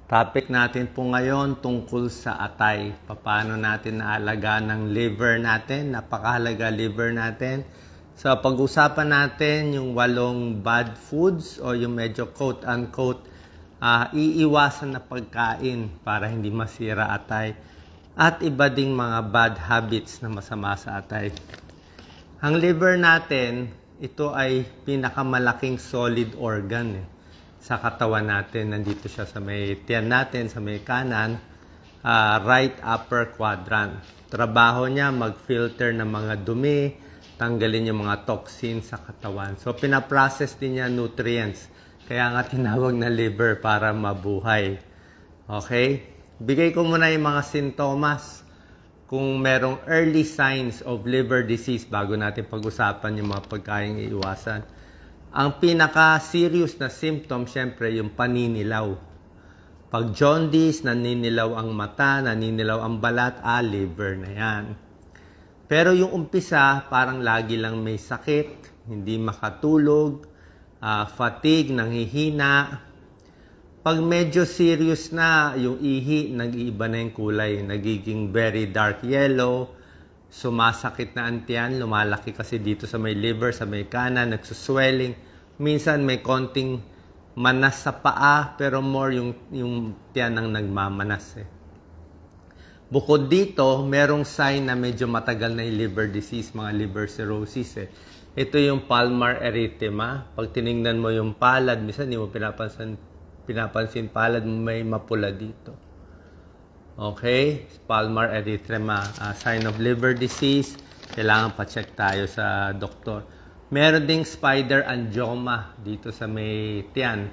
Topic natin po ngayon tungkol sa atay. Paano natin naalagaan ng liver natin, napakahalaga liver natin. So pag-usapan natin yung 8 bad foods o yung medyo quote-unquote iiwasan na pagkain para hindi masira atay. At iba ding mga bad habits na masama sa atay. Ang liver natin, ito ay pinakamalaking solid organ sa katawan natin. Nandito siya sa may tiyan natin, sa may kanan, right upper quadrant. Trabaho niya mag-filter ng mga dumi, tanggalin yung mga toxins sa katawan. So, pinaprocess din niya nutrients. Kaya nga tinawag na liver para mabuhay. Okay? Bigay ko muna yung mga sintomas kung merong early signs of liver disease bago natin pag-usapan yung mga pagkain iiwasan. Ang pinaka-serious na symptom, syempre, yung paninilaw. Pag jaundice, naninilaw ang mata, naninilaw ang balat, liver na yan. Pero yung umpisa, parang lagi lang may sakit, hindi makatulog, fatigue, nanghihina. Pag medyo serious na, yung ihi, nag-iiba na yung kulay, nagiging very dark yellow, sumasakit na ang tiyan, lumalaki kasi dito sa may liver, sa may kanan, nagsuswelling. Minsan may konting manas sa paa, pero more yung tiyan ang nagmamanas. Bukod dito, merong sign na medyo matagal na yung liver disease, mga liver cirrhosis. Ito yung palmar erythema. Pag tinignan mo yung palad, minsan hindi mo pinapansin palad mo may mapula dito. Okay, palmar erythema, sign of liver disease, kailangan pa-check tayo sa doktor. Meron ding spider angioma dito sa may tiyan.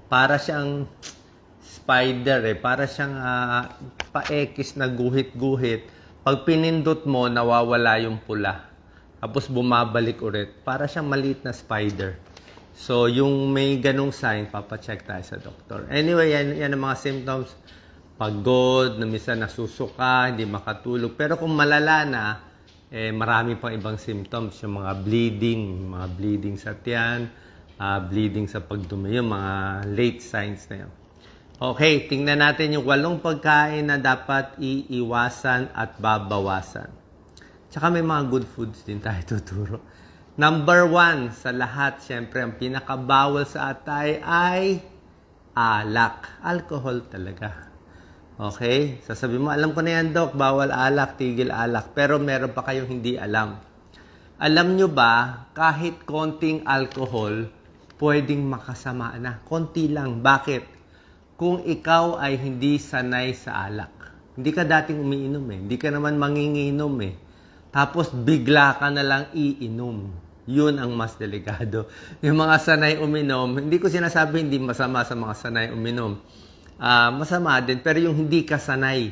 Para siyang spider para siyang paekis na guhit-guhit. Pag pinindot mo, nawawala yung pula. Tapos bumabalik ulit. Para siyang maliit na spider. So, yung may ganong sign, papacheck tayo sa doktor. Anyway, yan ang mga symptoms. Pagod, na minsan nasusuka, hindi makatulog. Pero kung malala na, marami pang ibang symptoms. Yung mga bleeding sa tiyan, bleeding sa pagdumi, yung mga late signs na yun. Okay, tingnan natin yung 8 pagkain na dapat iiwasan at babawasan. Tsaka may mga good foods din tayo tuturo. Number 1 sa lahat, syempre, ang pinakabawal sa atay ay alak. Alcohol talaga. Okay? Sasabihin mo, alam ko na yan, Dok, bawal alak, tigil alak. Pero meron pa kayong hindi alam. Alam nyo ba, kahit konting alcohol, pwedeng makasama na. Konti lang. Bakit? Kung ikaw ay hindi sanay sa alak. Hindi ka dating umiinom Hindi ka naman manginginom Tapos bigla ka na lang iinom. Yun ang mas delikado. Yung mga sanay uminom, hindi ko sinasabi hindi masama sa mga sanay uminom. Masama din, pero yung hindi ka sanay.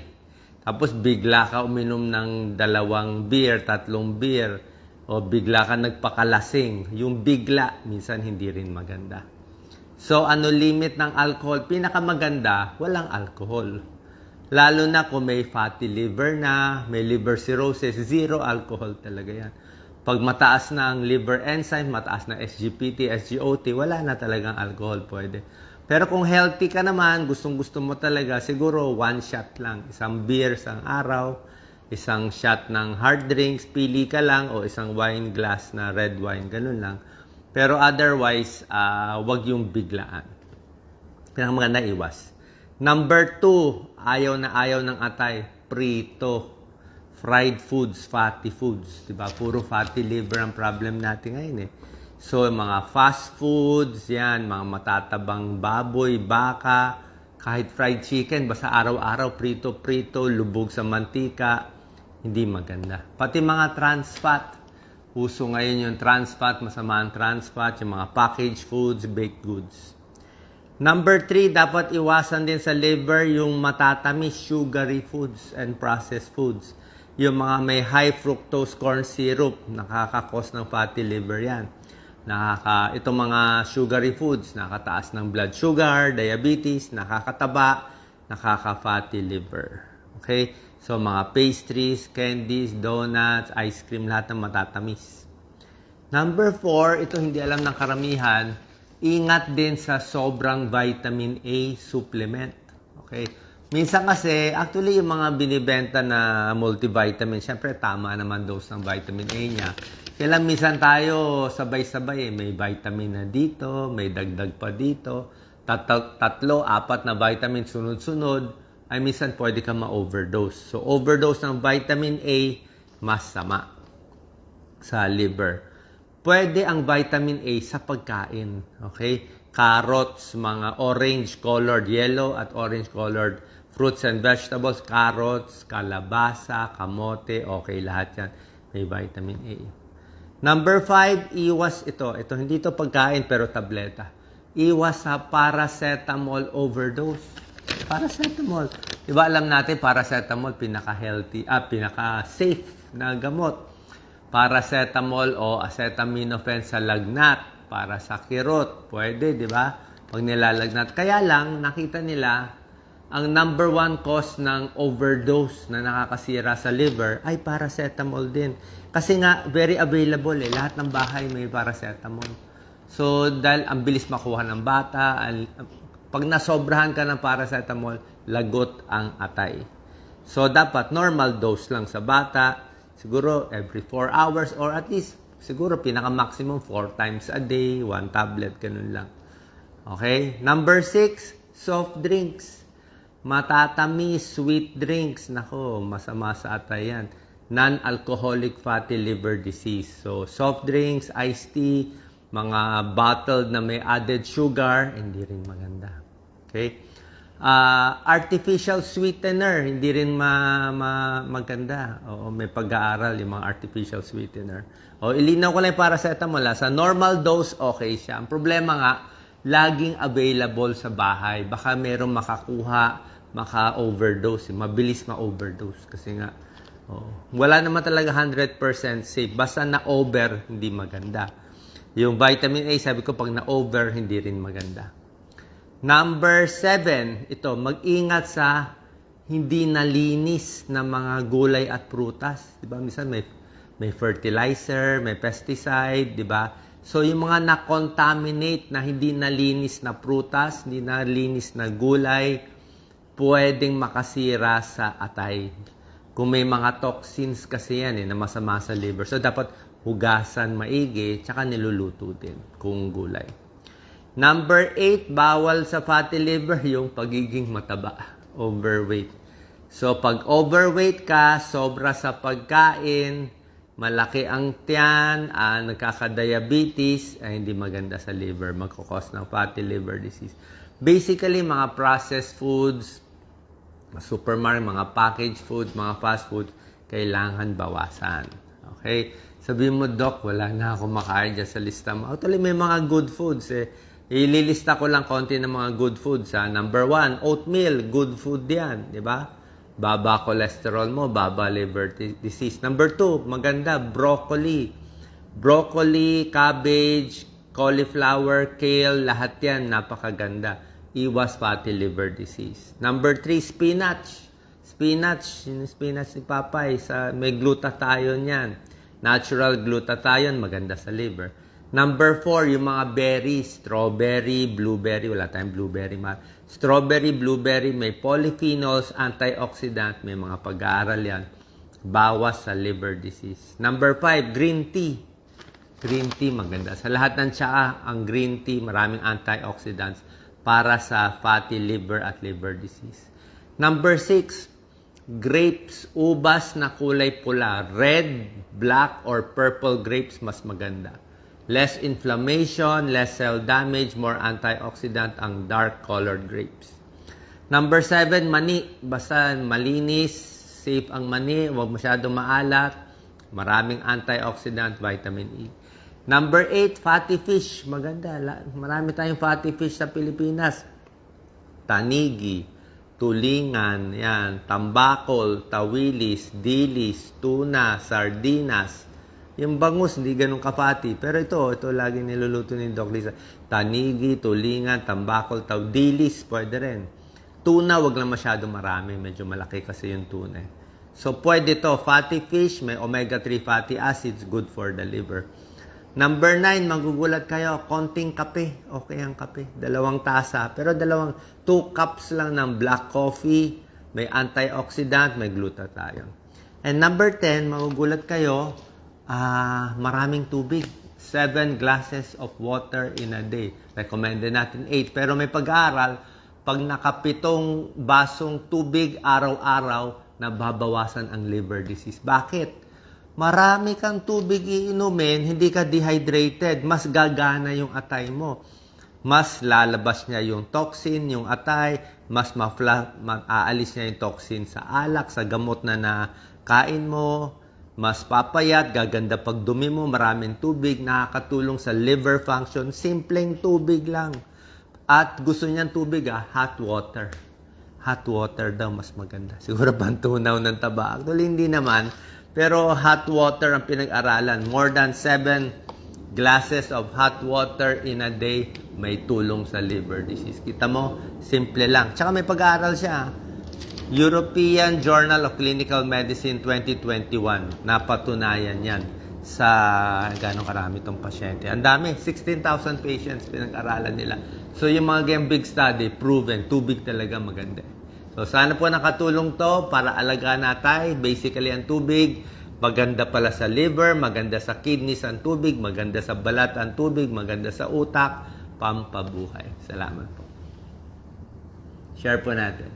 Tapos bigla ka uminom ng 2 beer, 3 beer, o bigla ka nagpakalasing. Yung bigla, minsan hindi rin maganda. So, ano limit ng alcohol? Pinakamaganda, walang alcohol. Lalo na kung may fatty liver na, may liver cirrhosis, 0 alcohol talaga yan. Pag mataas na ang liver enzyme, mataas na SGPT, SGOT, wala na talagang alcohol pwede. Pero kung healthy ka naman, gustong-gusto mo talaga, siguro 1 shot lang. Isang beer, isang araw, isang shot ng hard drinks, pili ka lang, o isang wine glass na red wine, ganun lang. Pero otherwise, wag yung biglaan. Pinakamaganda iwas. Number 2, ayaw na ayaw ng atay, prito. Fried foods, fatty foods. Diba? Puro fatty liver ang problem natin ngayon So, mga fast foods, yan, mga matatabang baboy, baka, kahit fried chicken, basta araw-araw, prito-prito, lubog sa mantika, hindi maganda. Pati mga trans fat, uso ngayon yung trans fat, masama ang trans fat, yung mga packaged foods, baked goods. Number 3, dapat iwasan din sa liver yung matatamis, sugary foods and processed foods. Yung mga may high fructose corn syrup, nakakakos ng fatty liver yan. Itong mga sugary foods, nakakataas ng blood sugar, diabetes, nakakataba, nakaka-fatty liver. Okay? So, mga pastries, candies, donuts, ice cream, lahat ng matatamis. Number 4, ito hindi alam ng karamihan, ingat din sa sobrang vitamin A supplement. Okay? Minsan kasi, actually, yung mga binibenta na multivitamin, syempre tama naman dose ng vitamin A niya. Kaya lang minsan tayo sabay-sabay may vitamin na dito, may dagdag pa dito, tatlo, apat na vitamin sunod-sunod, ay minsan pwede ka ma-overdose. So, overdose ng vitamin A, mas sama sa liver. Pwede ang vitamin A sa pagkain. Okay? Carrots, mga orange-colored, yellow at orange-colored fruits and vegetables, carrots, kalabasa, kamote, okay, lahat yan. May vitamin A. Number 5, iwas ito. Ito, hindi ito pagkain pero tableta. Iwas sa paracetamol overdose. Paracetamol. Diba alam natin, paracetamol, pinaka-healthy, pinaka-safe na gamot. Paracetamol o acetaminophen sa lagnat, para sa kirot, pwede, di ba? Pag nilalagnat. Kaya lang, nakita nila, ang number 1 cause ng overdose na nakakasira sa liver ay paracetamol din. Kasi nga, very available eh. Lahat ng bahay may paracetamol. So, dahil ang bilis makuha ng bata, pag nasobrahan ka ng paracetamol, lagot ang atay. So, dapat normal dose lang sa bata. Siguro every 4 hours or at least, siguro pinaka-maximum 4 times a day, 1 tablet, ganun lang. Okay? Number 6, soft drinks. Matatamis, sweet drinks. Nako, masama sa atay yan. Non-alcoholic fatty liver disease. So, soft drinks, iced tea, mga bottled na may added sugar, hindi rin maganda. Okay? Artificial sweetener, hindi rin maganda. Oo, may pag-aaral yung mga artificial sweetener. O, ilinaw ko lang para sa paracetamol. Sa normal dose, okay siya. Ang problema nga, laging available sa bahay. Baka merong makakuha, maka-overdose. Mabilis ma-overdose. Kasi nga, wala naman talaga 100% safe. Basta na-over, hindi maganda. Yung vitamin A, sabi ko, pag na-over, hindi rin maganda. Number 7, ito, mag-ingat sa hindi nalinis na mga gulay at prutas. Diba? Minsan may fertilizer, may pesticide, diba? So, yung mga na-contaminate na hindi nalinis na prutas, hindi nalinis na gulay, pwedeng makasira sa atay. Kung may mga toxins kasi yan na masama sa liver. So, dapat hugasan maigi, tsaka niluluto din kung gulay. Number 8, bawal sa fatty liver yung pagiging mataba, overweight. So, pag overweight ka, sobra sa pagkain, malaki ang tiyan, nagkaka-diabetes, ay hindi maganda sa liver, magkukos ng fatty liver disease. Basically, mga processed foods, supermarket, mga packaged foods, mga fast food, kailangan bawasan. Okay? Sabihin mo, Doc, wala na ako makain dyan sa lista mo. Actually, may mga good foods Ililista ko lang konti ng mga good foods. Number 1, oatmeal, good food yan. Di ba? Baba cholesterol mo, baba liver disease. Number 2, maganda, broccoli. Broccoli, cabbage, cauliflower, kale, lahat yan, napakaganda. Iwas fatty liver disease. Number 3, spinach. Spinach, yung spinach ni Papay, may glutathione yan. Natural glutathione, maganda sa liver. Number 4, yung mga berries, strawberry, blueberry, wala tayong blueberry. Strawberry, blueberry, may polyphenols, antioxidant, may mga pag-aaral yan. Bawas sa liver disease. Number 5, green tea. Green tea, maganda. Sa lahat ng tsaa, ang green tea, maraming antioxidants para sa fatty liver at liver disease. Number 6, grapes, ubas na kulay pula. Red, black, or purple grapes, mas maganda. Less inflammation, less cell damage, more antioxidant ang dark-colored grapes. Number 7, mani. Basta malinis, safe ang mani, huwag masyadong maalat, maraming antioxidant, vitamin E. Number 8, fatty fish. Maganda. Marami tayong fatty fish sa Pilipinas. Tanigi, tulingan, yan, tambakol, tawilis, dilis, tuna, sardinas. Yung bangus, hindi ganun kapati. Pero ito lagi niluluto ni Doc Lisa. Tanigi, tulingan, tambakol, dilis, pwede rin. Tuna, wag lang masyado marami. Medyo malaki kasi yung tuna. So, pwede to. Fatty fish, may omega-3 fatty acids, good for the liver. Number 9, magugulat kayo, konting kape. Okay ang kape. 2 tasa. Pero 2 cups lang ng black coffee. May antioxidant, may glutathione. And number 10, magugulat kayo, maraming tubig. 7 glasses of water in a day. Recommended natin 8. Pero may pag-aaral, pag nakapitong basong tubig araw-araw, nababawasan ang liver disease. Bakit? Marami kang tubig iinumin, hindi ka dehydrated, mas gagana yung atay mo. Mas lalabas niya yung toxin, yung atay, mas aalis niya yung toxin sa alak, sa gamot na nakain mo, mas papayat, gaganda pag dumi mo, maraming tubig, nakakatulong sa liver function, simpleng tubig lang. At gusto niyan tubig, hot water. Hot water daw mas maganda. Siguro pantunaw ng taba. Actually, hindi naman. Pero hot water ang pinag-aralan. More than 7 glasses of hot water in a day may tulong sa liver disease. Kita mo, simple lang. Tsaka may pag-aaral siya. European Journal of Clinical Medicine 2021. Napatunayan yan sa gano'ng karami itong pasyente. Ang dami, 16,000 patients pinag-aralan nila. So yung mga big study, proven, tubig talaga maganda. So sana po nakatulong to para alagaan natin. Basically ang tubig, maganda pala sa liver, maganda sa kidneys ang tubig, maganda sa balat ang tubig, maganda sa utak, pampabuhay. Salamat po. Share po natin.